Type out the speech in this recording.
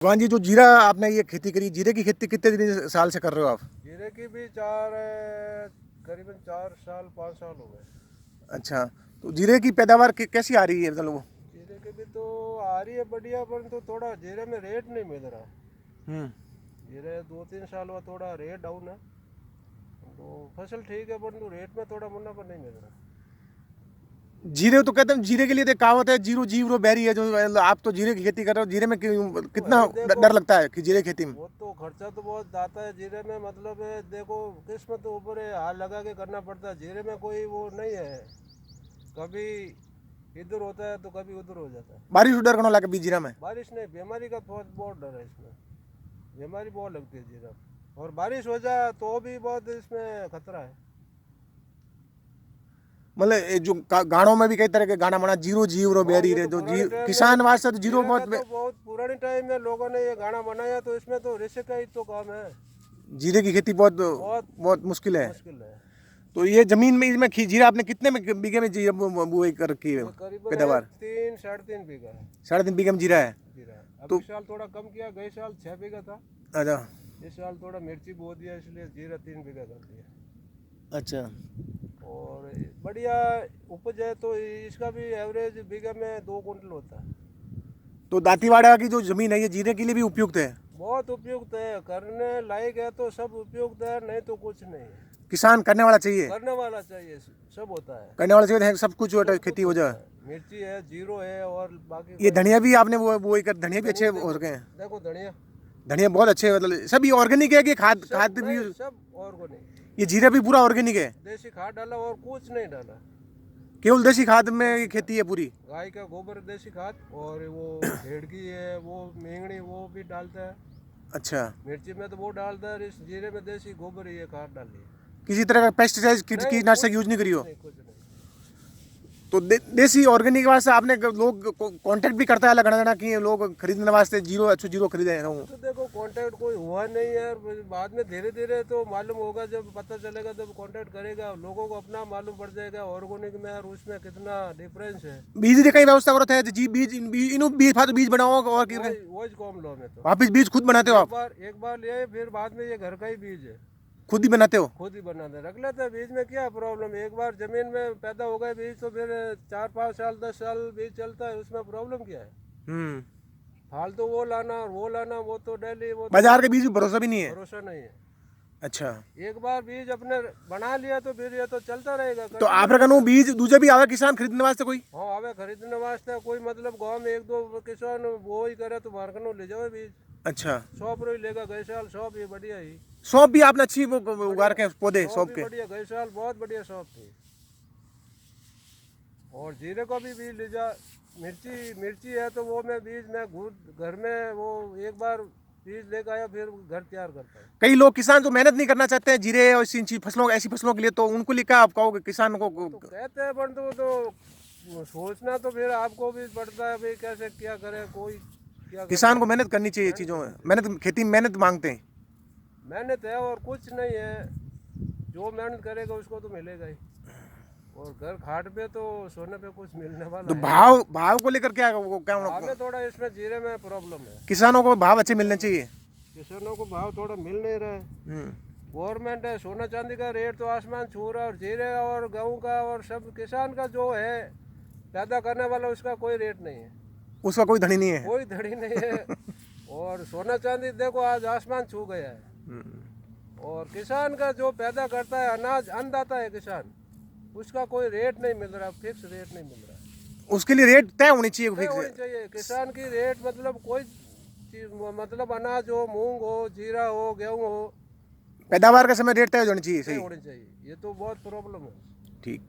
भगवान जी, जो जीरा आपने ये खेती करी, जीरे की खेती कितने दिन साल से कर रहे हो आप? जीरे की भी करीबन 4 साल 5 साल हो गए। अच्छा, तो जीरे की पैदावार कैसी आ रही है मतलब? जीरे की भी तो आ रही है बढ़िया, परंतु थोड़ा जीरे में रेट नहीं मिल रहा। हम्म। जीरे 2-3 साल हुआ थोड़ा रेट डाउन है, तो फसल ठीक है परंतु रेट में थोड़ा मुनाफा नहीं मिल रहा। जीरे तो कहते हैं, जीरे के लिए तो कहावत है, जीरो जीरो बैरी है। जो आप तो जीरे की खेती कर रहे हो, जीरे में तो कितना है देखो, डर लगता है कि जीरे की खेती में? वो तो खर्चा तो बहुत आता है जीरे में, मतलब है देखो किस्मत तो ऊपर है, हाथ लगा के करना पड़ता है। जीरे में कोई वो नहीं है, कभी इधर होता है तो कभी उधर हो जाता है। बारिश डर कौन लगा बीज जीरा में? बारिश नहीं, बीमारी का बहुत डर है इसमें। बीमारी बहुत लगती है जीरा, और बारिश हो जाए तो भी बहुत इसमें खतरा है। मतलब ये जो गानों में भी कई तरह के गाना बना, जीरो जीरो हाँ, बैरी ये रे, तो जो पुराने टाइम किसान में वास्ते तो जीरो जीरा का बहुत तो बहुत पुराने टाइम में लोगों ने ये गाना बनाया, तो इसमें तो रिस्क का ही तो काम है। जीरे की खेती बहुत बहुत बहुत मुश्किल है। मुश्किल है। तो ये जमीन में इसमें जीरा आपने कितने में बीघे में जीरा बुआई कर रखी है ये करीबन है पैदावार? 3-3.5 बीघा है 3.5 बीघे में जीरा है। जीरा। अब तो इस साल थोड़ा कम किया, गए साल 6 बीघा था। अच्छा। इस साल थोड़ा मिर्ची बो दिया, इसलिए जीरा 3 बीघा कर दिया। अच्छा, और बढ़िया उपज है, तो इसका भी एवरेज बीघा में 2 कुंटल होता है। तो दांतीवाड़ा की जो जमीन है ये जीरे के लिए भी उपयुक्त है? बहुत उपयुक्त है, करने लायक है तो सब उपयुक्त है, नहीं तो कुछ नहीं है। किसान करने वाला चाहिए, करने वाला चाहिए, सब होता है। करने वाला चाहिए, सब कुछ जो है सब खेती कुछ हो होता जाए। है, मिर्ची है, जीरो है, और बाकी ये धनिया भी आपने वो बुआई कर, धनिया भी अच्छे धनिया हो देखो, सके हैं। देखो धनिया धनिया बहुत अच्छे, मतलब सभी ऑर्गेनिक है कि खाद सब खाद भी? नहीं, सब ऑर्गेनिक। ये जीरा भी पूरा ऑर्गेनिक है? देसी खाद डाला और कुछ नहीं डाला। केवल देसी खाद में ये देसी खाद, खेती है पूरी? गाय का गोबर देसी खाद, और वो भेड़ की है वो मेंगनी, वो भी डालता है। अच्छा, मिर्ची में तो वो डालता है, इस जीरे में देसी गोबर ही है, खाद डाली है। किसी तरह का पेस्टिसाइड नहीं, कीटनाशक यूज नहीं करी हो? नहीं, कुछ नहीं। तो देसी ऑर्गेनिक वास्ते आपने लोग कांटेक्ट भी करता है लगना कि लोग खरीदने वास्ते जीरो अच्छे जीरो खरीदे हैं? तो देखो कांटेक्ट कोई हुआ नहीं है, बाद में धीरे धीरे तो मालूम होगा, जब पता चलेगा तब कांटेक्ट करेगा, लोगों को अपना मालूम पड़ जाएगा ऑर्गेनिक में और उसमें कितना डिफरेंस है। बीज की कई व्यवस्था करो थे जी, बीज इनु बीज बनाओ और वही कॉम लो में तो वापिस बीज खुद बनाते हो आप? एक बार ले, फिर बाद में ये घर का ही बीज है, खुद ही बनाते हो? खुद ही बनाते रख लेते हैं। बीज में क्या प्रॉब्लम है, एक बार जमीन में पैदा हो गए बीज तो फिर 4-5 साल 10 साल बीज चलता है, उसमें प्रॉब्लम क्या है। हम्म। फालतू वो लाना और वो लाना, वो तो डेली, वो तो बाजार के बीज भी भरोसा भी नहीं है? भरोसा नहीं है। अच्छा, एक बार बीज अपने बना लिया तो फिर ये तो चलता रहेगा। तो आप कहूँ बीज दूसरे भी आवे किसान खरीदने वास्ते कोई? हाँ, आवे खरीदने वास्ते कोई, मतलब गांव में 1-2 किसान वो ही करे तो मार्केट ले जाओ बीज। अच्छा, 100 ही लेगा, गए साल 100 भी बढ़िया ही। सौंफ भी आपने अच्छी उगा रखे हैं पौधे 100 सौंफ भी के? बढ़िया, गए साल बहुत बढ़िया 100 थी। और जीरे को भी बीज ले जा। मिर्ची है तो वो मैं बीज मैं घर में वो एक बार बीज लेकर आया, फिर घर तैयार करता है। कई लोग किसान जो मेहनत नहीं करना चाहते हैं जीरे और इसी फसलों, ऐसी फसलों के लिए, तो उनको लिए क्या आप कहोगे किसान को? तो कहते हैं, पर तो सोचना तो फिर आपको भी पड़ता है भाई, कैसे क्या करे कोई, क्या किसान को मेहनत करनी चाहिए चीज़ों में, मेहनत, खेती में मेहनत मांगते हैं। मेहनत है और कुछ नहीं है, जो मेहनत करेगा उसको तो मिलेगा ही। और घर खाट पे तो सोने पे कुछ मिलने वाला तो है। भाव को लेकर क्या हमें थोड़ा इसमें जीरे में प्रॉब्लम है। किसानों को भाव अच्छे मिलने चाहिए। किसानों को भाव थोड़ा मिल नहीं रहा है। गवर्नमेंट है, सोना चांदी का रेट तो आसमान छू रहा है, और जीरे और गेहूं का और सब किसान का जो है पैदा करने वाला, उसका कोई रेट नहीं है, उसका कोई धनी नहीं है, कोई धड़ी नहीं है। और सोना चांदी देखो आज आसमान छू गया है। और किसान का जो पैदा करता है अनाज, अन्नदाता है किसान, उसका कोई रेट नहीं मिल रहा, फिक्स रेट नहीं मिल रहा। उसके लिए रेट तय होनी चाहिए, तय होनी चाहिए किसान की रेट, मतलब कोई चीज, मतलब अनाज हो, मूंग हो, जीरा हो, गेहूं हो, पैदावार का समय रेट तय होनी चाहिए, तय सही होनी चाहिए। ये तो बहुत प्रॉब्लम है। ठीक।